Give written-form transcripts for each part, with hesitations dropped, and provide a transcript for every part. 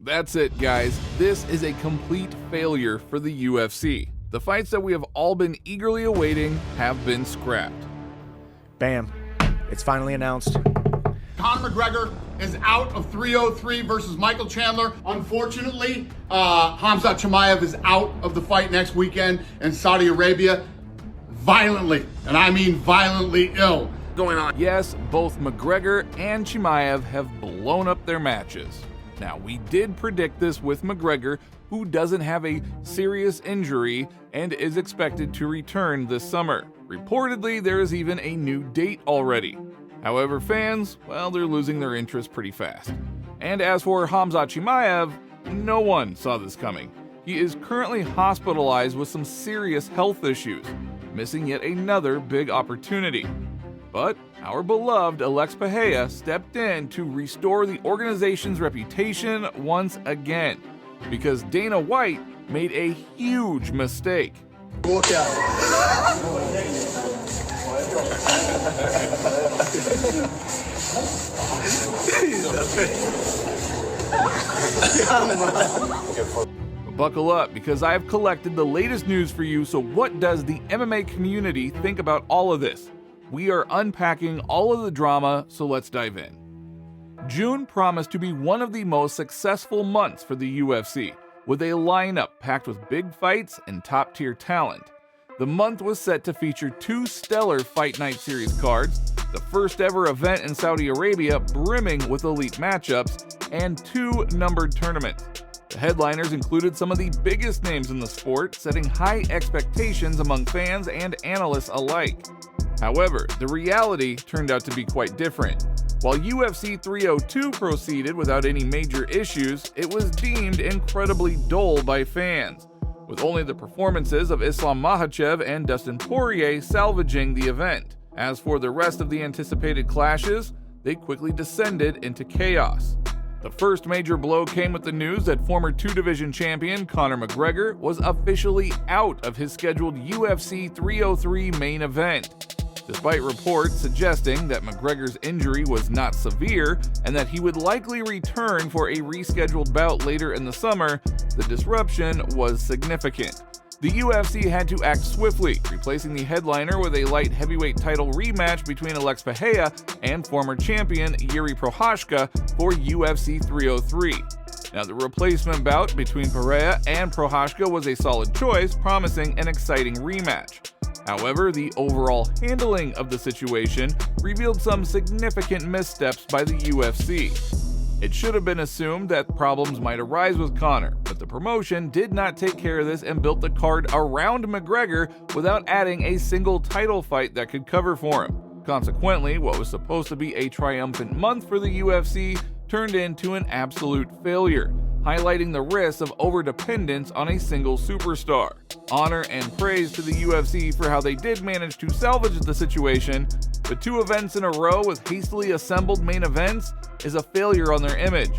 That's it, guys. This is a complete failure for the UFC. The fights that we have all been eagerly awaiting have been scrapped. Bam. It's finally announced. Conor McGregor is out of 303 versus Michael Chandler. Unfortunately, Khamzat Chimaev is out of the fight next weekend in Saudi Arabia. Violently, and I mean violently ill. Going on. Yes, both McGregor and Chimaev have blown up their matches. Now, we did predict this with McGregor, who doesn't have a serious injury and is expected to return this summer. Reportedly, there is even a new date already. However, fans, well, they're losing their interest pretty fast. And as for Khamzat Chimaev, no one saw this coming. He is currently hospitalized with some serious health issues, missing yet another big opportunity. But our beloved Alex Pereira stepped in to restore the organization's reputation once again, because Dana White made a huge mistake. Walk out. Buckle up, because I've collected the latest news for you. So what does the MMA community think about all of this? We are unpacking all of the drama, so let's dive in. June promised to be one of the most successful months for the UFC, with a lineup packed with big fights and top-tier talent. The month was set to feature 2 stellar Fight Night Series cards, the first ever event in Saudi Arabia brimming with elite matchups, and 2 numbered tournaments. The headliners included some of the biggest names in the sport, setting high expectations among fans and analysts alike. However, the reality turned out to be quite different. While UFC 302 proceeded without any major issues, it was deemed incredibly dull by fans, with only the performances of Islam Makhachev and Dustin Poirier salvaging the event. As for the rest of the anticipated clashes, they quickly descended into chaos. The first major blow came with the news that former 2-division champion Conor McGregor was officially out of his scheduled UFC 303 main event. Despite reports suggesting that McGregor's injury was not severe and that he would likely return for a rescheduled bout later in the summer, the disruption was significant. The UFC had to act swiftly, replacing the headliner with a light heavyweight title rematch between Alex Pereira and former champion Yuri Prochazka for UFC 303. Now, the replacement bout between Pereira and Prochazka was a solid choice, promising an exciting rematch. However, the overall handling of the situation revealed some significant missteps by the UFC. It should have been assumed that problems might arise with Conor, but the promotion did not take care of this and built the card around McGregor without adding a single title fight that could cover for him. Consequently, what was supposed to be a triumphant month for the UFC turned into an absolute failure, highlighting the risks of overdependence on a single superstar. Honor and praise to the UFC for how they did manage to salvage the situation, but 2 events in a row with hastily assembled main events is a failure on their image.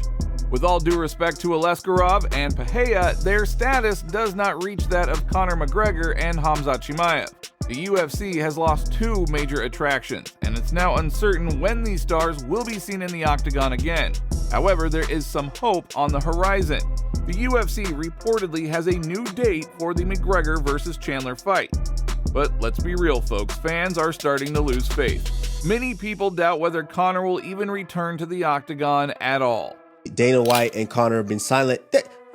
With all due respect to Aleksarov and Pereira, their status does not reach that of Conor McGregor and Khamzat Chimaev. The UFC has lost 2 major attractions, and it's now uncertain when these stars will be seen in the octagon again. However, there is some hope on the horizon. The UFC reportedly has a new date for the McGregor vs. Chandler fight. But let's be real, folks, fans are starting to lose faith. Many people doubt whether Conor will even return to the octagon at all. Dana White and Conor have been silent.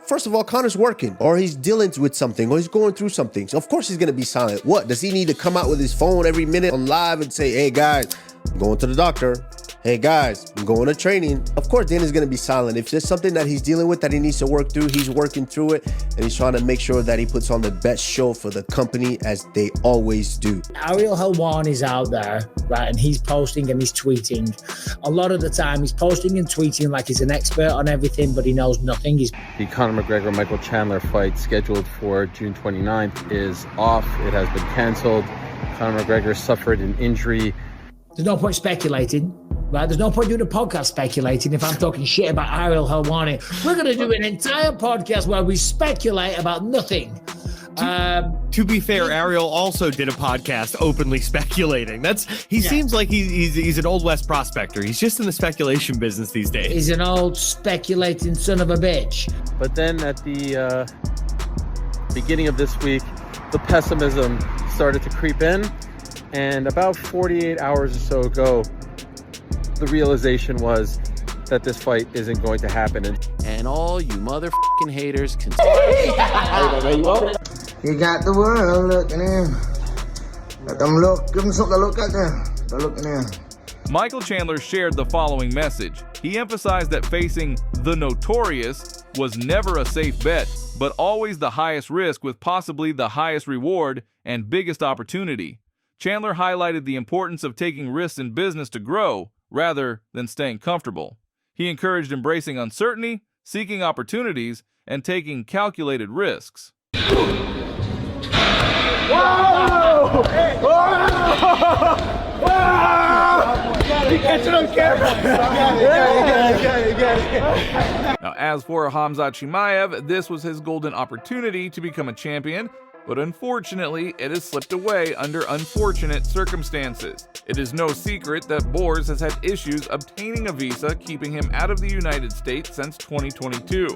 First of all, Conor's working, or he's dealing with something, or he's going through something. So of course he's going to be silent. What? Does he need to come out with his phone every minute on live and say, hey guys, I'm going to the doctor. Hey guys, I'm going to training. Of course, Dana's going to be silent. If there's something that he's dealing with that he needs to work through, he's working through it, and he's trying to make sure that he puts on the best show for the company, as they always do. Ariel Helwani is out there, right, and he's posting and he's tweeting. A lot of the time, he's posting and tweeting like he's an expert on everything, but he knows nothing. The Conor McGregor-Michael Chandler fight scheduled for June 29th is off. It has been canceled. Conor McGregor suffered an injury. There's no point speculating. Right? There's no point doing a podcast speculating if I'm talking shit about Ariel Helwani. We're going to do an entire podcast where we speculate about nothing. To be fair, Ariel also did a podcast openly speculating. He seems like he's an Old West prospector. He's just in the speculation business these days. He's an old speculating son of a bitch. But then at the beginning of this week, the pessimism started to creep in, and about 48 hours or so ago, the realization was that this fight isn't going to happen. And all you motherfucking haters can... You got the world looking in. Let them look. Give them something to look at there. They're looking in. Michael Chandler shared the following message. He emphasized that facing the Notorious was never a safe bet, but always the highest risk with possibly the highest reward and biggest opportunity. Chandler highlighted the importance of taking risks in business to grow, rather than staying comfortable. He encouraged embracing uncertainty, seeking opportunities, and taking calculated risks. Whoa! Whoa! You catch it on camera. Now, as for Khamzat Chimaev, this was his golden opportunity to become a champion, but unfortunately, it has slipped away under unfortunate circumstances. It is no secret that Boers has had issues obtaining a visa, keeping him out of the United States since 2022.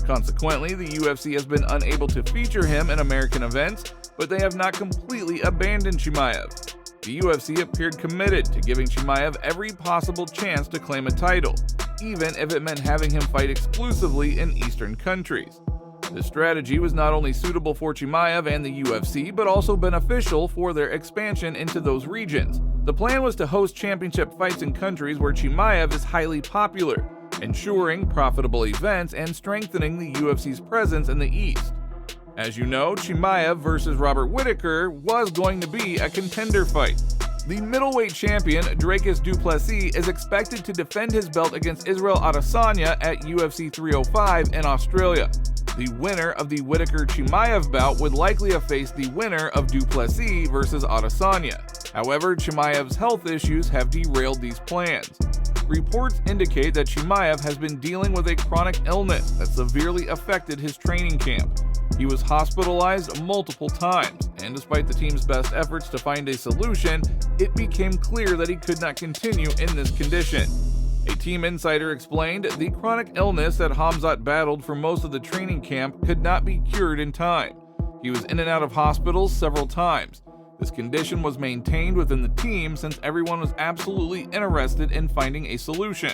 Consequently, the UFC has been unable to feature him in American events, but they have not completely abandoned Chimaev. The UFC appeared committed to giving Chimaev every possible chance to claim a title, even if it meant having him fight exclusively in Eastern countries. This strategy was not only suitable for Chimaev and the UFC, but also beneficial for their expansion into those regions. The plan was to host championship fights in countries where Chimaev is highly popular, ensuring profitable events and strengthening the UFC's presence in the East. As you know, Chimaev versus Robert Whittaker was going to be a contender fight. The middleweight champion, Dricus du Plessis, is expected to defend his belt against Israel Adesanya at UFC 305 in Australia. The winner of the Whittaker-Chimaev bout would likely have faced the winner of du Plessis versus Adesanya. However, Chimaev's health issues have derailed these plans. Reports indicate that Chimaev has been dealing with a chronic illness that severely affected his training camp. He was hospitalized multiple times, and despite the team's best efforts to find a solution, it became clear that he could not continue in this condition. A team insider explained the chronic illness that Khamzat battled for most of the training camp could not be cured in time. He was in and out of hospitals several times. This condition was maintained within the team since everyone was absolutely interested in finding a solution.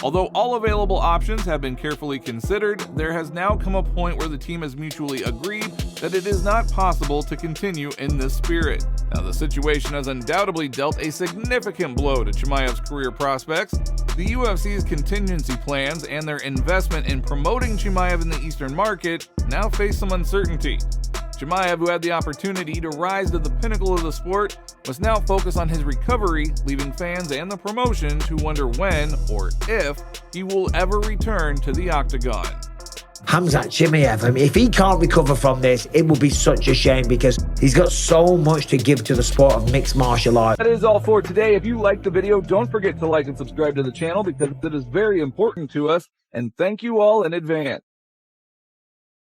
Although all available options have been carefully considered, there has now come a point where the team has mutually agreed that it is not possible to continue in this spirit. Now, the situation has undoubtedly dealt a significant blow to Chimaev's career prospects. The UFC's contingency plans and their investment in promoting Chimaev in the Eastern market now face some uncertainty. Chimaev, who had the opportunity to rise to the pinnacle of the sport, must now focus on his recovery, leaving fans and the promotion to wonder when, or if, he will ever return to the octagon. Khamzat Chimaev, I mean, if he can't recover from this, it will be such a shame because he's got so much to give to the sport of mixed martial arts. That is all for today. If you liked the video, don't forget to like and subscribe to the channel because it is very important to us, and thank you all in advance.